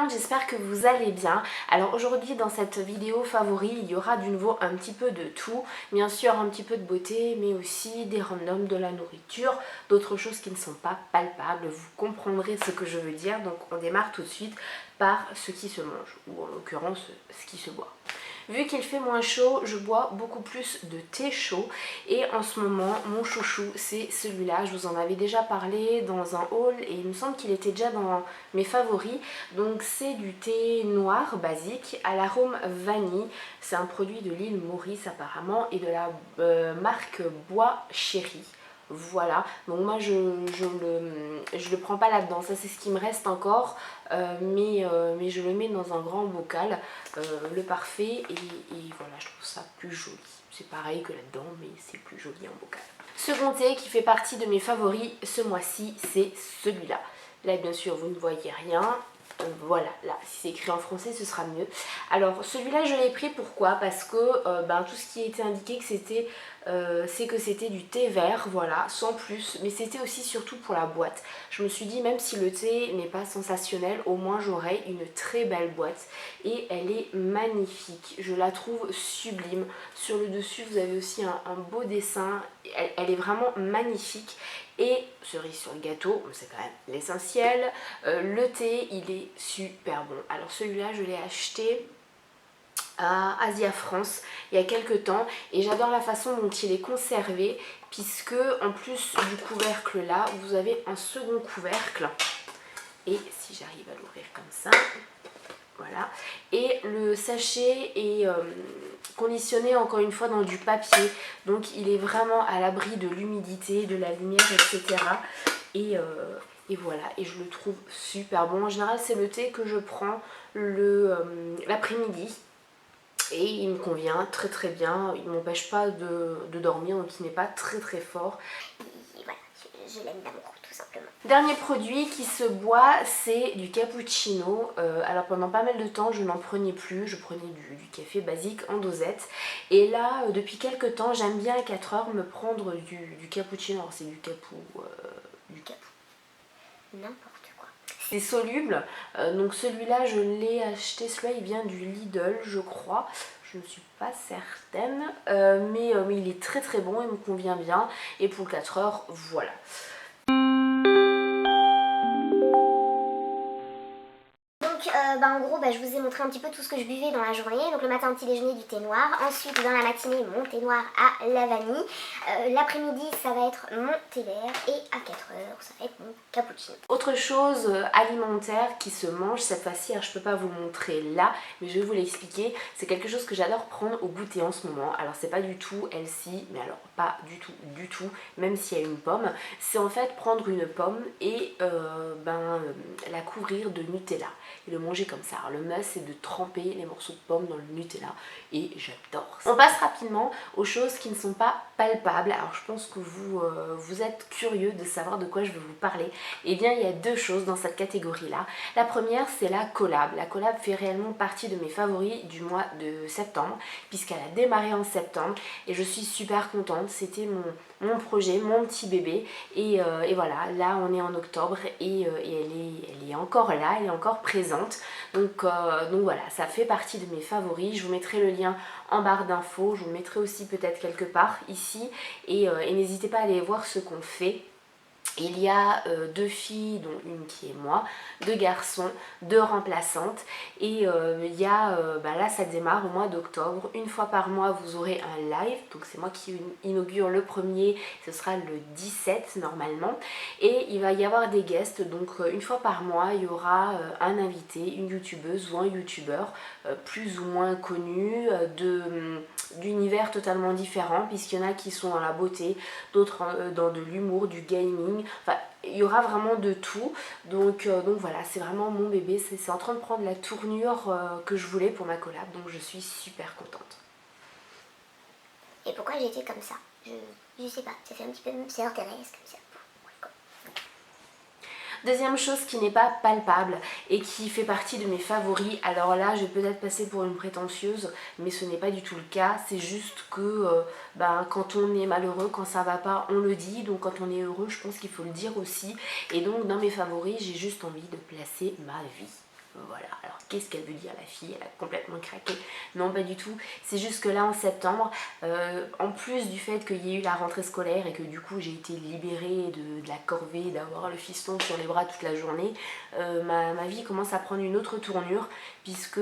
monde, j'espère que vous allez bien. Alors aujourd'hui dans cette vidéo favori, il y aura du nouveau un petit peu de tout. Bien sûr un petit peu de beauté, mais aussi des randoms, de la nourriture, d'autres choses qui ne sont pas palpables. Vous comprendrez ce que je veux dire. Donc on démarre tout de suite par ce qui se mange, ou en l'occurrence ce qui se boit. Vu qu'il fait moins chaud, je bois beaucoup plus de thé chaud et en ce moment, mon chouchou, c'est celui-là. Je vous en avais déjà parlé dans un haul et il me semble qu'il était déjà dans mes favoris. Donc c'est du thé noir basique à l'arôme vanille. C'est un produit de l'île Maurice apparemment et de la marque Bois Chéri. Voilà, donc moi je le prends pas là-dedans, ça c'est ce qui me reste encore, mais je le mets dans un grand bocal, le parfait, et voilà, je trouve ça plus joli. C'est pareil que là-dedans, mais c'est plus joli en bocal. Second thé qui fait partie de mes favoris ce mois-ci, c'est celui-là. Là bien sûr vous ne voyez rien. Voilà, là, si c'est écrit en français, ce sera mieux. Alors, celui-là, je l'ai pris, pourquoi? Parce que tout ce qui était indiqué, c'est que c'était du thé vert, voilà, sans plus. Mais c'était aussi surtout pour la boîte. Je me suis dit, même si le thé n'est pas sensationnel, au moins j'aurai une très belle boîte. Et elle est magnifique, je la trouve sublime. Sur le dessus, vous avez aussi un beau dessin. Elle est vraiment magnifique. Et cerise sur le gâteau, c'est quand même l'essentiel, le thé il est super bon. Alors celui-là je l'ai acheté à Asia France il y a quelques temps et j'adore la façon dont il est conservé, puisque en plus du couvercle là vous avez un second couvercle, et si j'arrive à l'ouvrir comme ça, voilà, et le sachet est conditionné encore une fois dans du papier, donc il est vraiment à l'abri de l'humidité, de la lumière, etc. Et voilà, et je le trouve super bon. En général c'est le thé que je prends l'après-midi et il me convient très très bien, il ne m'empêche pas de dormir, donc il n'est pas très très fort. Et voilà, je l'aime d'amour tout simplement. Dernier produit qui se boit, c'est du cappuccino. Alors pendant pas mal de temps je n'en prenais plus, je prenais du café basique en dosette. Et là depuis quelques temps j'aime bien à 4 heures me prendre du cappuccino. Alors c'est du capou, n'importe quoi. C'est soluble, donc celui-là je l'ai acheté, celui-là il vient du Lidl je crois. Je ne suis pas certaine, mais il est très très bon, il me convient bien. Et pour 4 heures, voilà. En gros je vous ai montré un petit peu tout ce que je buvais dans la journée. Donc le matin petit déjeuner du thé noir, ensuite dans la matinée mon thé noir à la vanille, l'après-midi ça va être mon thé vert et à 4 heures ça va être mon cappuccino. Autre chose alimentaire qui se mange cette fois-ci, je peux pas vous montrer là mais je vais vous l'expliquer, c'est quelque chose que j'adore prendre au goûter en ce moment. Alors c'est pas du tout healthy, mais alors pas du tout, même s'il y a une pomme, c'est en fait prendre une pomme et la couvrir de Nutella et le manger comme ça. Alors le must c'est de tremper les morceaux de pomme dans le Nutella et j'adore ça. On passe rapidement aux choses qui ne sont pas palpables. Alors je pense que vous êtes curieux de savoir de quoi je vais vous parler. Et bien il y a deux choses dans cette catégorie là. La première c'est la collab. La collab fait réellement partie de mes favoris du mois de septembre, puisqu'elle a démarré en septembre et je suis super contente. C'était mon projet, mon petit bébé, et voilà, là on est en octobre et elle est encore là, elle est encore présente, donc voilà, ça fait partie de mes favoris. Je vous mettrai le lien en barre d'infos, je vous le mettrai aussi peut-être quelque part ici, et n'hésitez pas à aller voir ce qu'on fait. Il y a deux filles, dont une qui est moi, deux garçons, deux remplaçantes, et il y a, là ça démarre au mois d'octobre, une fois par mois vous aurez un live, donc c'est moi qui inaugure le premier, ce sera le 17 normalement, et il va y avoir des guests, donc une fois par mois il y aura un invité, une youtubeuse ou un youtubeur plus ou moins connu, d'univers totalement différents, puisqu'il y en a qui sont dans la beauté, d'autres dans de l'humour, du gaming, enfin il y aura vraiment de tout, donc voilà, c'est vraiment mon bébé, c'est en train de prendre la tournure que je voulais pour ma collab, donc je suis super contente. Et pourquoi j'étais comme ça, je sais pas, ça fait un petit peu sœur Thérèse comme ça. Deuxième chose qui n'est pas palpable et qui fait partie de mes favoris, alors là je vais peut-être passer pour une prétentieuse, mais ce n'est pas du tout le cas, c'est juste que quand on est malheureux, quand ça va pas, on le dit, donc quand on est heureux, je pense qu'il faut le dire aussi, et donc dans mes favoris, j'ai juste envie de placer ma vie. Voilà, alors qu'est-ce qu'elle veut dire la fille? Elle a complètement craqué. Non, pas du tout. C'est juste que là en septembre, en plus du fait qu'il y ait eu la rentrée scolaire et que du coup j'ai été libérée de la corvée d'avoir le fiston sur les bras toute la journée, ma vie commence à prendre une autre tournure puisque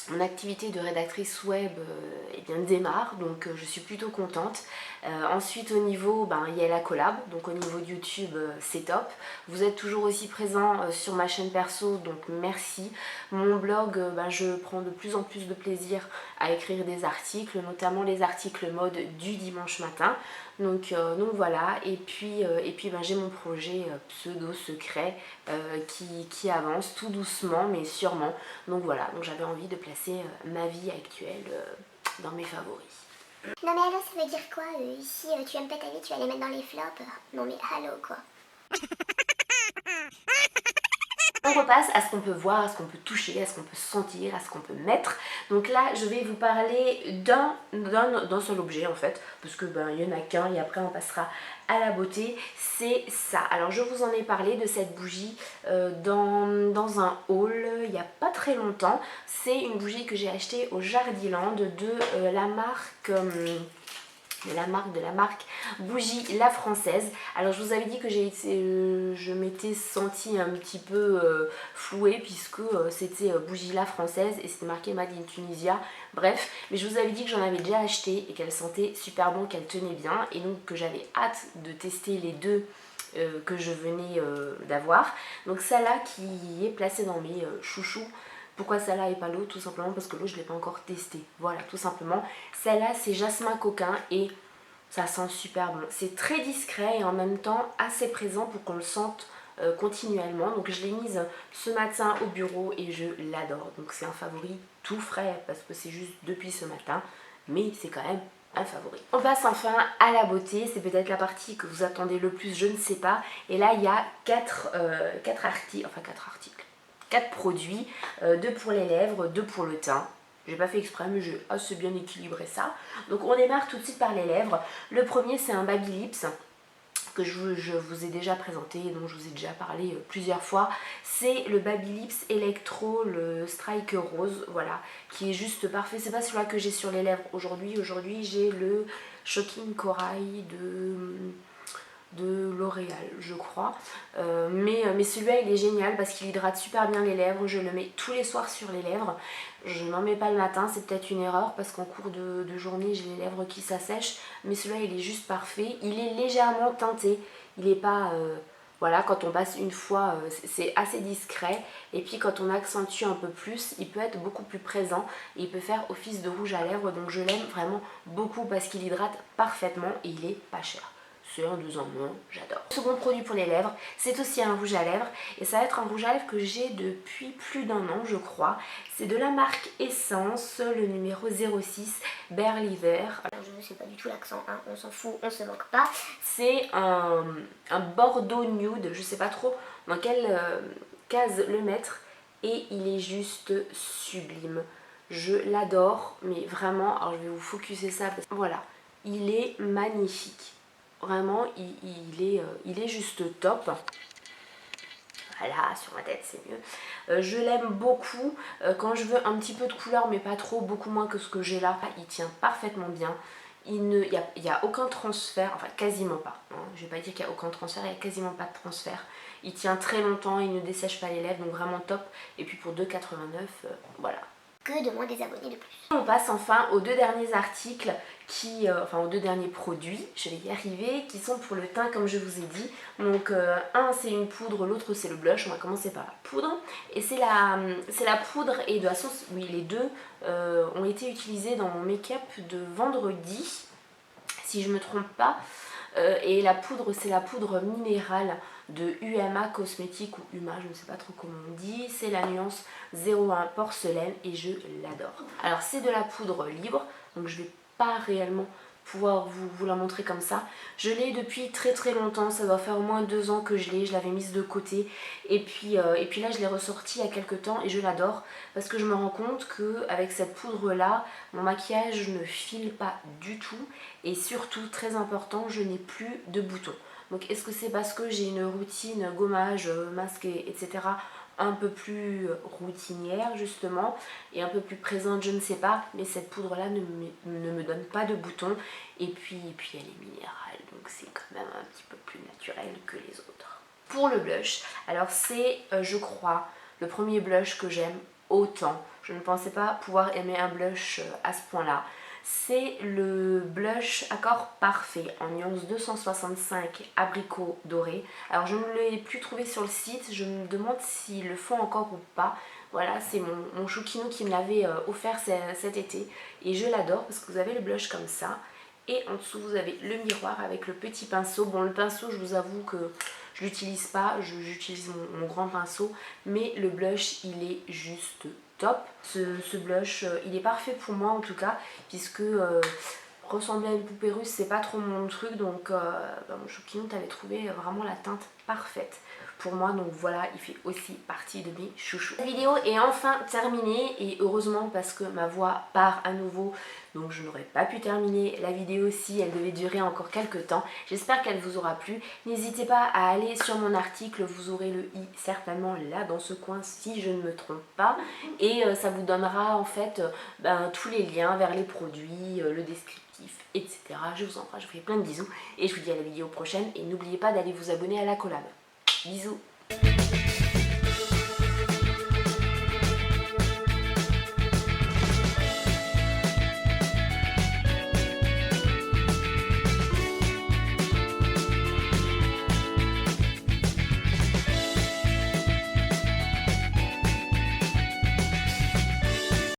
mon activité de rédactrice web eh bien, démarre, donc je suis plutôt contente. Ensuite au niveau, il y a la collab, donc au niveau de YouTube c'est top. Vous êtes toujours aussi présent sur ma chaîne perso, donc merci. Mon blog, je prends de plus en plus de plaisir à écrire des articles, notamment les articles mode du dimanche matin. Donc voilà, et puis j'ai mon projet pseudo secret qui avance tout doucement mais sûrement. Donc voilà, donc j'avais envie de placer ma vie actuelle dans mes favoris. Non mais alors ça veut dire quoi ici tu aimes pas ta vie, tu vas les mettre dans les flops? Non mais allô quoi. On repasse à ce qu'on peut voir, à ce qu'on peut toucher, à ce qu'on peut sentir, à ce qu'on peut mettre. Donc là, je vais vous parler d'un seul objet en fait, parce que il y en a qu'un et après on passera à la beauté. C'est ça. Alors je vous en ai parlé de cette bougie dans un haul il n'y a pas très longtemps. C'est une bougie que j'ai achetée au Jardiland de la marque... de la marque Bougie La Française. Alors je vous avais dit que je m'étais sentie un petit peu flouée puisque c'était Bougie La Française et c'était marqué Made in Tunisia. Bref, mais je vous avais dit que j'en avais déjà acheté et qu'elle sentait super bon, qu'elle tenait bien et donc que j'avais hâte de tester les deux que je venais d'avoir. Donc celle-là qui est placée dans mes chouchous. Pourquoi celle-là et pas l'autre? Tout simplement parce que l'autre je ne l'ai pas encore testé. Voilà, tout simplement. Celle-là c'est jasmin coquin et ça sent super bon. C'est très discret et en même temps assez présent pour qu'on le sente continuellement. Donc je l'ai mise ce matin au bureau et je l'adore. Donc c'est un favori tout frais parce que c'est juste depuis ce matin. Mais c'est quand même un favori. On passe enfin à la beauté. C'est peut-être la partie que vous attendez le plus, je ne sais pas. Et là il y a 4 produits, 2 pour les lèvres, 2 pour le teint. J'ai pas fait exprès mais j'ai assez bien équilibré ça. Donc on démarre tout de suite par les lèvres. Le premier c'est un Baby Lips que je vous ai déjà présenté, dont je vous ai déjà parlé plusieurs fois. C'est le Baby Lips Electro, le Strike Rose, voilà, qui est juste parfait. C'est pas celui-là que j'ai sur les lèvres aujourd'hui. Aujourd'hui j'ai le Shocking Corail de L'Oréal je crois, mais celui-là il est génial parce qu'il hydrate super bien les lèvres. Je le mets tous les soirs sur les lèvres, je n'en mets pas le matin, c'est peut-être une erreur parce qu'en cours de journée j'ai les lèvres qui s'assèchent, mais celui-là il est juste parfait. Il est légèrement teinté, il n'est pas voilà, quand on passe une fois c'est assez discret et puis quand on accentue un peu plus il peut être beaucoup plus présent et il peut faire office de rouge à lèvres. Donc je l'aime vraiment beaucoup parce qu'il hydrate parfaitement et il est pas cher. C'est un 2 en 1, j'adore. Second produit pour les lèvres, c'est aussi un rouge à lèvres et ça va être un rouge à lèvres que j'ai depuis plus d'un an je crois. C'est de la marque Essence, le numéro 06 Berliver. Je ne sais pas du tout l'accent, hein. On s'en fout, on se moque pas. C'est un bordeaux nude, je sais pas trop dans quelle case le mettre et il est juste sublime. Je l'adore, mais vraiment, alors je vais vous focuser ça, parce que voilà, il est magnifique. Vraiment, il est juste top. Voilà, sur ma tête c'est mieux. Je l'aime beaucoup. Quand je veux un petit peu de couleur, mais pas trop, beaucoup moins que ce que j'ai là, il tient parfaitement bien. Il n'y a aucun transfert, enfin quasiment pas. Hein. Je vais pas dire qu'il n'y a aucun transfert, il n'y a quasiment pas de transfert. Il tient très longtemps, il ne dessèche pas les lèvres, donc vraiment top. Et puis pour 2,89 €, voilà. Que de moins des abonnés de plus. On passe enfin aux 2 derniers articles enfin aux 2 derniers produits, je vais y arriver, qui sont pour le teint comme je vous ai dit. Donc un c'est une poudre, l'autre c'est le blush. On va commencer par la poudre. Et c'est la poudre et de la sauce, oui les deux ont été utilisés dans mon make-up de vendredi, si je me trompe pas. Et la poudre c'est la poudre minérale de UMA Cosmétique ou UMA, je ne sais pas trop comment on dit. C'est la nuance 01 porcelaine et je l'adore. Alors c'est de la poudre libre, donc je vais pas réellement pouvoir vous la montrer comme ça. Je l'ai depuis très très longtemps, ça doit faire au moins 2 ans que je l'ai, je l'avais mise de côté et puis là je l'ai ressortie il y a quelques temps et je l'adore parce que je me rends compte qu'avec cette poudre là, mon maquillage ne file pas du tout et surtout très important, je n'ai plus de boutons. Donc est-ce que c'est parce que j'ai une routine gommage, masque, etc. un peu plus routinière justement et un peu plus présente, je ne sais pas, mais cette poudre là ne me donne pas de boutons et puis elle est minérale, donc c'est quand même un petit peu plus naturel que les autres. Pour le blush, alors c'est je crois le premier blush que j'aime autant. Je ne pensais pas pouvoir aimer un blush à ce point là. C'est le blush Accord Parfait en nuance 265 abricot doré. Alors je ne l'ai plus trouvé sur le site, je me demande s'ils le font encore ou pas. Voilà, c'est mon chouquinou qui me l'avait offert cet été et je l'adore parce que vous avez le blush comme ça et en dessous vous avez le miroir avec le petit pinceau. Bon, le pinceau, je vous avoue que je l'utilise pas, j'utilise mon grand pinceau, mais le blush il est juste top. Ce blush il est parfait pour moi en tout cas, puisque ressembler à une poupée russe c'est pas trop mon truc, donc mon chouquinou t'avait trouvé vraiment la teinte parfaite pour moi, donc voilà, il fait aussi partie de mes chouchous. La vidéo est enfin terminée et heureusement parce que ma voix part à nouveau, donc je n'aurais pas pu terminer la vidéo si elle devait durer encore quelques temps. J'espère qu'elle vous aura plu. N'hésitez pas à aller sur mon article, vous aurez le i certainement là dans ce coin si je ne me trompe pas, et ça vous donnera en fait tous les liens vers les produits, le descriptif, etc. Je vous embrasse, je vous fais plein de bisous et je vous dis à la vidéo prochaine et n'oubliez pas d'aller vous abonner à la collab. Bisous.